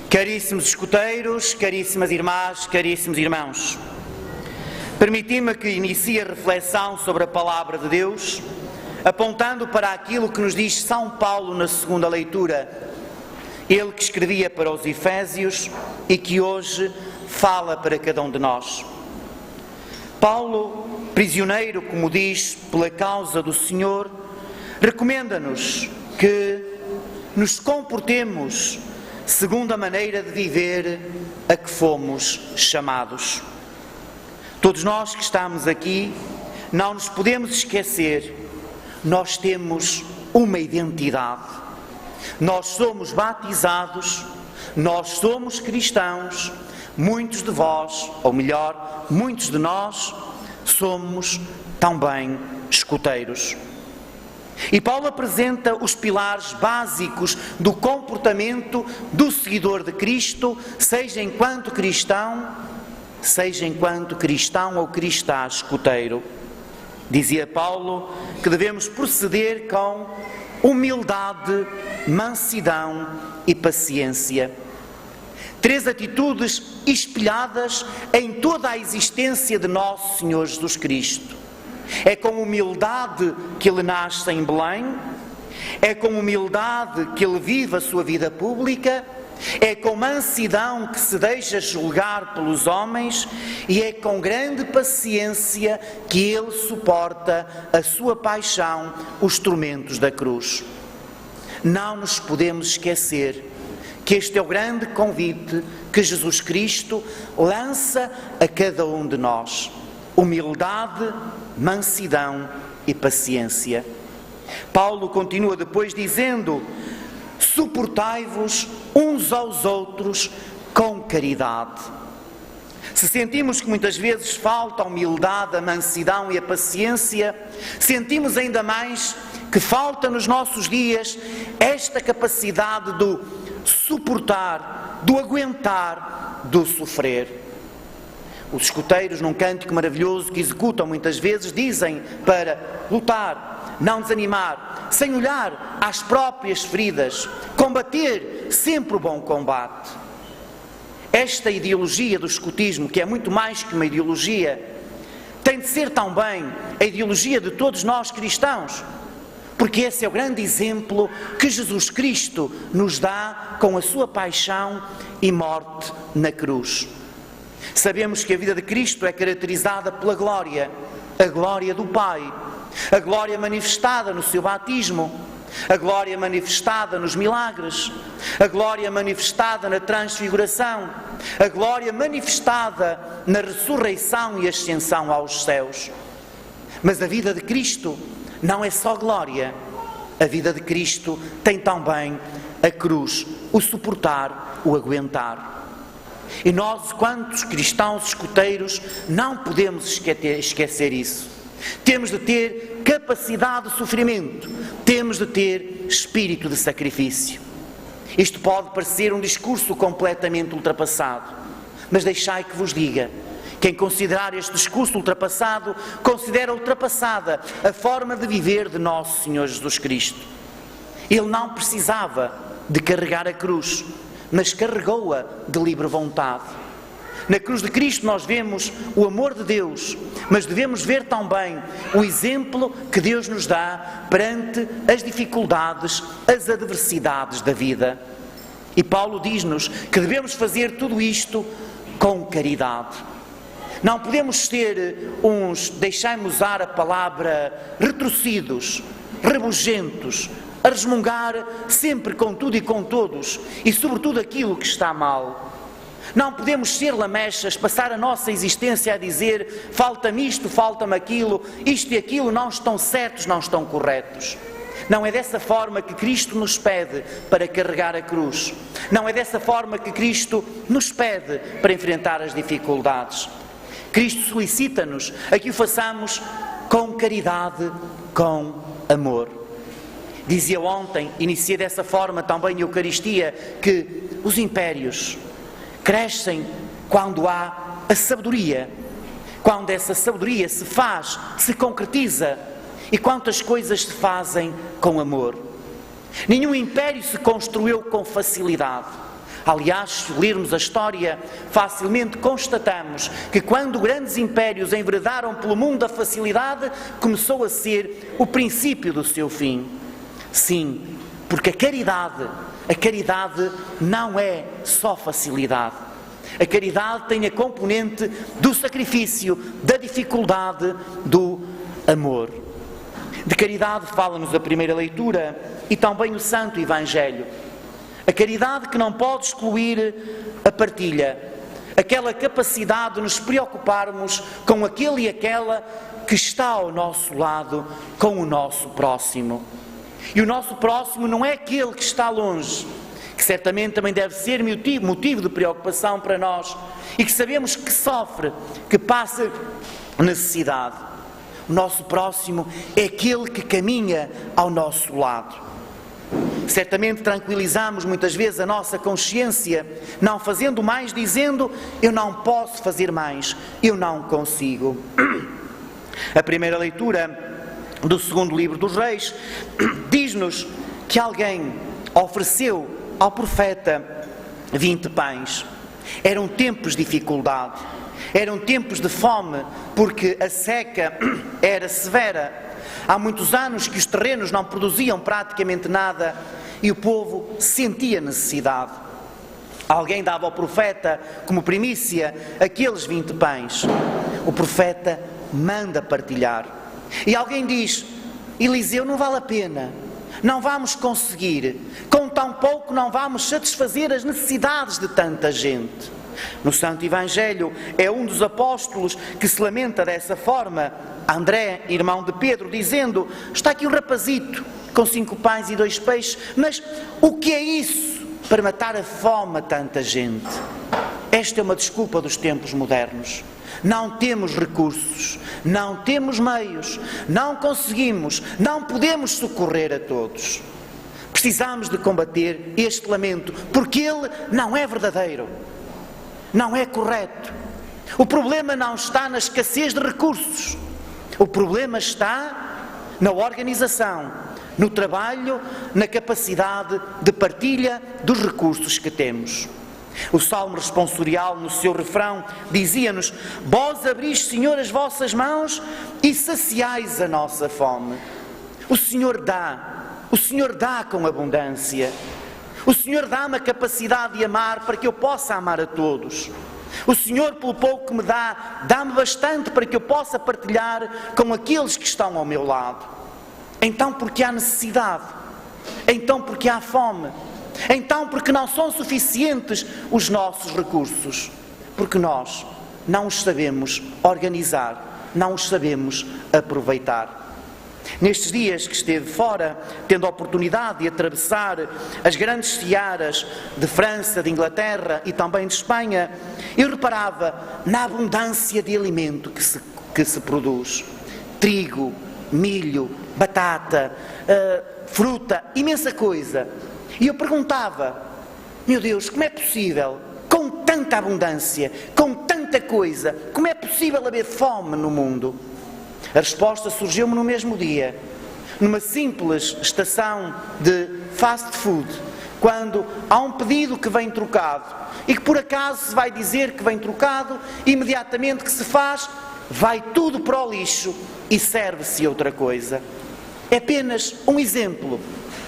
Caríssimos escuteiros, caríssimas irmãs, caríssimos irmãos, permiti-me que inicie a reflexão sobre a Palavra de Deus, apontando para aquilo que nos diz São Paulo na segunda leitura, ele que escrevia para os Efésios e que hoje fala para cada um de nós. Paulo, prisioneiro, como diz, pela causa do Senhor, recomenda-nos que nos comportemos segundo a maneira de viver a que fomos chamados. Todos nós que estamos aqui, não nos podemos esquecer, nós temos uma identidade. Nós somos batizados, nós somos cristãos, muitos de vós, ou melhor, muitos de nós, somos também escuteiros. E Paulo apresenta os pilares básicos do comportamento do seguidor de Cristo, seja enquanto cristão ou cristã escuteiro. Dizia Paulo que devemos proceder com humildade, mansidão e paciência. Três atitudes espelhadas em toda a existência de nosso Senhor Jesus Cristo. É com humildade que ele nasce em Belém, é com humildade que ele vive a sua vida pública, é com mansidão que se deixa julgar pelos homens e é com grande paciência que ele suporta a sua paixão, os tormentos da cruz. Não nos podemos esquecer que este é o grande convite que Jesus Cristo lança a cada um de nós. Humildade, mansidão e paciência. Paulo continua depois dizendo: suportai-vos uns aos outros com caridade. Se sentimos que muitas vezes falta a humildade, a mansidão e a paciência, sentimos ainda mais que falta nos nossos dias esta capacidade do suportar, do aguentar, do sofrer. Os escuteiros, num cântico maravilhoso que executam muitas vezes, dizem para lutar, não desanimar, sem olhar às próprias feridas, combater sempre o bom combate. Esta ideologia do escutismo, que é muito mais que uma ideologia, tem de ser também a ideologia de todos nós cristãos, porque esse é o grande exemplo que Jesus Cristo nos dá com a sua paixão e morte na cruz. Sabemos que a vida de Cristo é caracterizada pela glória, a glória do Pai, a glória manifestada no seu batismo, a glória manifestada nos milagres, a glória manifestada na transfiguração, a glória manifestada na ressurreição e ascensão aos céus. Mas a vida de Cristo não é só glória, a vida de Cristo tem também a cruz, o suportar, o aguentar. E nós, quantos cristãos escuteiros, não podemos esquecer isso. Temos de ter capacidade de sofrimento, temos de ter espírito de sacrifício. Isto pode parecer um discurso completamente ultrapassado, mas deixai que vos diga, quem considerar este discurso ultrapassado, considera ultrapassada a forma de viver de nosso Senhor Jesus Cristo. Ele não precisava de carregar a cruz, mas carregou-a de livre vontade. Na cruz de Cristo nós vemos o amor de Deus, mas devemos ver também o exemplo que Deus nos dá perante as dificuldades, as adversidades da vida. E Paulo diz-nos que devemos fazer tudo isto com caridade. Não podemos ser deixai-me usar a palavra, retorcidos, rabugentos, a resmungar sempre com tudo e com todos, e sobretudo aquilo que está mal. Não podemos ser lamechas, passar a nossa existência a dizer falta-me isto, falta-me aquilo, isto e aquilo não estão certos, não estão corretos. Não é dessa forma que Cristo nos pede para carregar a cruz. Não é dessa forma que Cristo nos pede para enfrentar as dificuldades. Cristo solicita-nos a que o façamos com caridade, com amor. Dizia ontem, iniciei dessa forma também a Eucaristia, que os impérios crescem quando há a sabedoria, quando essa sabedoria se faz, se concretiza, e quantas coisas se fazem com amor. Nenhum império se construiu com facilidade. Aliás, se lermos a história, facilmente constatamos que quando grandes impérios enveredaram pelo mundo da facilidade, começou a ser o princípio do seu fim. Sim, porque a caridade não é só facilidade. A caridade tem a componente do sacrifício, da dificuldade, do amor. De caridade fala-nos a primeira leitura e também o Santo Evangelho. A caridade que não pode excluir a partilha, aquela capacidade de nos preocuparmos com aquele e aquela que está ao nosso lado, com o nosso próximo. E o nosso próximo não é aquele que está longe, que certamente também deve ser motivo de preocupação para nós e que sabemos que sofre, que passa necessidade. O nosso próximo é aquele que caminha ao nosso lado. Certamente tranquilizamos muitas vezes a nossa consciência, não fazendo mais, dizendo: eu não posso fazer mais, eu não consigo. A primeira leitura do segundo livro dos Reis diz-nos que alguém ofereceu ao profeta 20 pães. Eram tempos de dificuldade, eram tempos de fome, porque a seca era severa. Há muitos anos que os terrenos não produziam praticamente nada e o povo sentia necessidade. Alguém dava ao profeta como primícia aqueles 20 pães. O profeta manda partilhar. E alguém diz: Eliseu, não vale a pena, não vamos conseguir, com tão pouco não vamos satisfazer as necessidades de tanta gente. No Santo Evangelho é um dos apóstolos que se lamenta dessa forma, André, irmão de Pedro, dizendo: está aqui um rapazito com 5 pães e 2 peixes, mas o que é isso para matar a fome a tanta gente? Esta é uma desculpa dos tempos modernos. Não temos recursos, não temos meios, não conseguimos, não podemos socorrer a todos. Precisamos de combater este lamento, porque ele não é verdadeiro, não é correto. O problema não está na escassez de recursos, o problema está na organização, no trabalho, na capacidade de partilha dos recursos que temos. O Salmo responsorial, no seu refrão, dizia-nos: vós abris, Senhor, as vossas mãos e saciais a nossa fome. O Senhor dá com abundância. O Senhor dá-me a capacidade de amar para que eu possa amar a todos. O Senhor, pelo pouco que me dá, dá-me bastante para que eu possa partilhar com aqueles que estão ao meu lado. Então, porque há necessidade, então, porque há fome, então, porque não são suficientes os nossos recursos, porque nós não os sabemos organizar, não os sabemos aproveitar. Nestes dias que esteve fora, tendo a oportunidade de atravessar as grandes searas de França, de Inglaterra e também de Espanha, eu reparava na abundância de alimento que se produz. Trigo, milho, batata, fruta, imensa coisa. E eu perguntava: meu Deus, como é possível, com tanta abundância, com tanta coisa, como é possível haver fome no mundo? A resposta surgiu-me no mesmo dia, numa simples estação de fast food, quando há um pedido que vem trocado e que por acaso se vai dizer que vem trocado, imediatamente que se faz, vai tudo para o lixo e serve-se outra coisa. É apenas um exemplo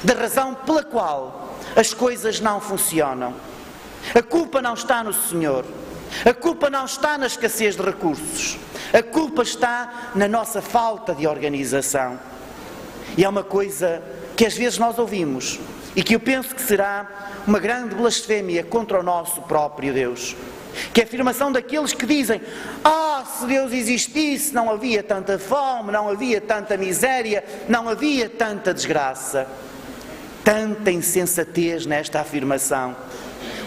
da razão pela qual as coisas não funcionam. A culpa não está no Senhor, a culpa não está na escassez de recursos, a culpa está na nossa falta de organização. E é uma coisa que às vezes nós ouvimos e que eu penso que será uma grande blasfémia contra o nosso próprio Deus, que é a afirmação daqueles que dizem: se Deus existisse não havia tanta fome, não havia tanta miséria, não havia tanta desgraça. Tanta insensatez nesta afirmação.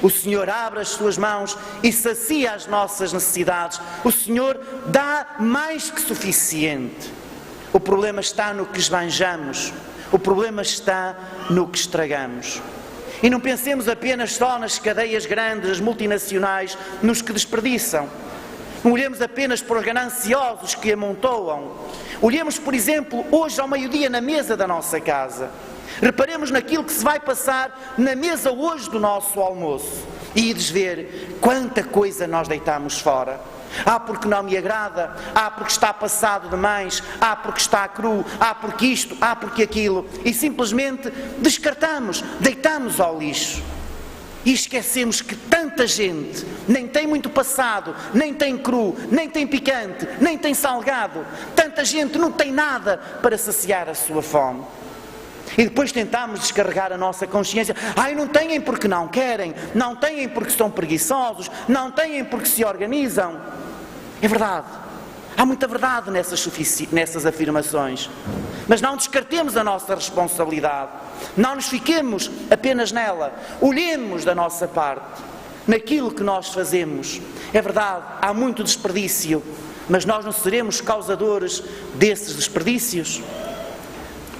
O Senhor abre as suas mãos e sacia as nossas necessidades. O Senhor dá mais que suficiente. O problema está no que esbanjamos. O problema está no que estragamos. E não pensemos apenas só nas cadeias grandes, as multinacionais, nos que desperdiçam. Não olhemos apenas para os gananciosos que amontoam. Olhemos, por exemplo, hoje ao meio-dia na mesa da nossa casa. Reparemos naquilo que se vai passar na mesa hoje do nosso almoço. e ires ver quanta coisa nós deitamos fora. Porque não me agrada, porque está passado demais, porque está cru, porque isto, porque aquilo, e simplesmente descartamos, deitamos ao lixo. E esquecemos que tanta gente nem tem muito passado, nem tem cru, nem tem picante, nem tem salgado. Tanta gente não tem nada para saciar a sua fome. E depois tentamos descarregar a nossa consciência. Não têm porque não querem, não têm porque estão preguiçosos, não têm porque se organizam. É verdade. Há muita verdade nessas afirmações. Mas não descartemos a nossa responsabilidade. Não nos fiquemos apenas nela. Olhemos da nossa parte, naquilo que nós fazemos. É verdade, há muito desperdício, mas nós não seremos causadores desses desperdícios.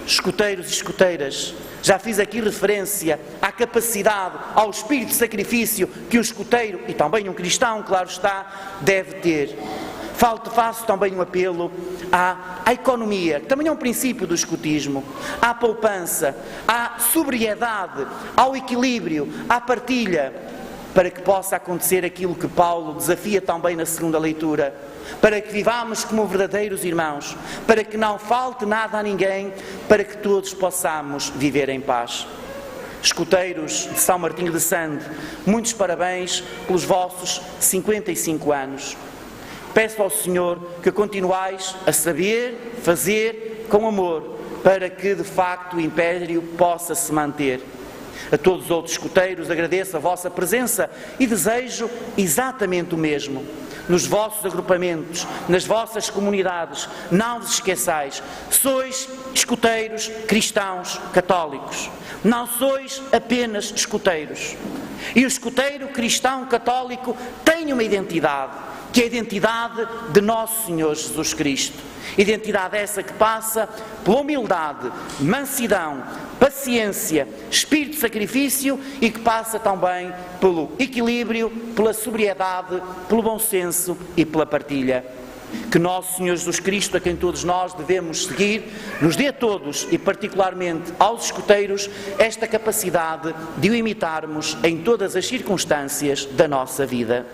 Escuteiros e escuteiras, já fiz aqui referência à capacidade, ao espírito de sacrifício que um escuteiro, e também um cristão, claro está, deve ter. Faço também um apelo à economia, que também é um princípio do escutismo, à poupança, à sobriedade, ao equilíbrio, à partilha, para que possa acontecer aquilo que Paulo desafia também na segunda leitura, para que vivamos como verdadeiros irmãos, para que não falte nada a ninguém, para que todos possamos viver em paz. Escuteiros de São Martinho de Sande, muitos parabéns pelos vossos 55 anos. Peço ao Senhor que continuais a saber fazer com amor, para que de facto o Império possa se manter. A todos os outros escuteiros agradeço a vossa presença e desejo exatamente o mesmo. Nos vossos agrupamentos, nas vossas comunidades, não vos esqueçais, sois escuteiros cristãos católicos. Não sois apenas escuteiros. E o escuteiro cristão católico tem uma identidade, que é a identidade de Nosso Senhor Jesus Cristo. Identidade essa que passa pela humildade, mansidão, paciência, espírito de sacrifício e que passa também pelo equilíbrio, pela sobriedade, pelo bom senso e pela partilha. Que Nosso Senhor Jesus Cristo, a quem todos nós devemos seguir, nos dê a todos e particularmente aos escuteiros esta capacidade de o imitarmos em todas as circunstâncias da nossa vida.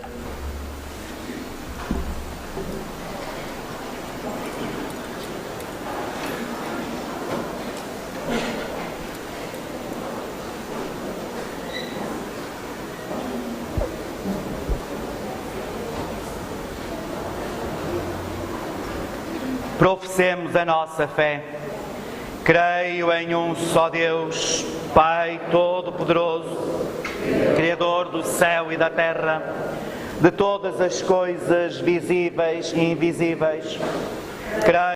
Professemos a nossa fé. Creio em um só Deus, Pai Todo-Poderoso, Criador do céu e da terra, de todas as coisas visíveis e invisíveis. Creio